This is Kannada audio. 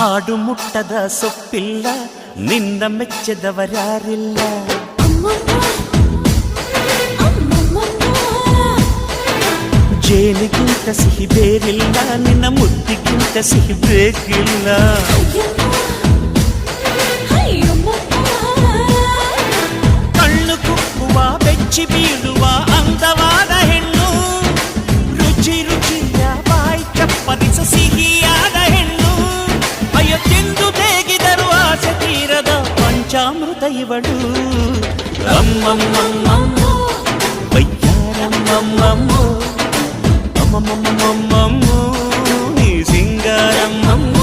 ಆಡು ಮುಟ್ಟದ ಸೊಪ್ಪಿಲ್ಲ ನಿನ್ನ ಮೆಚ್ಚದವರ್ಯಾರಿಲ್ಲ ಜೇನಿಗಿಂತ ಸಿಹಿ ಬೇರಿಲ್ಲ ನಿನ್ನ ಮುದ್ದಿಗಿಂತ ಸಿಹಿ ಬೇಕಿಲ್ಲ ಕಣ್ಣು ಕುಕ್ಕುವ ಬೆಚ್ಚಿ ಬೀಳುವ ಅಂದವಾದ ಹೆಣ್ಣು ರುಚಿ ರುಚಿಯ ಬಾಯಿ ಚಪ್ಪರಿಸ ಸಿಹಿಯಾದ ಹೆಣ್ಣು ಅಯ್ಯೋ ತಿಂದು ಬೇಗಿದರು ಆಸೆ ತೀರದ ಪಂಚಾಮೃತ ಇವಳು ಅಮ್ಮಮ್ಮಮ್ಮಮ್ಮ ಬಯ್ಯಾರಮ್ಮಮ್ಮಮ್ಮ ಅಮ್ಮಮ್ಮಮ್ಮಮ್ಮ ನೀ ಸಿಂಗಾರಮ್ಮಮ್ಮ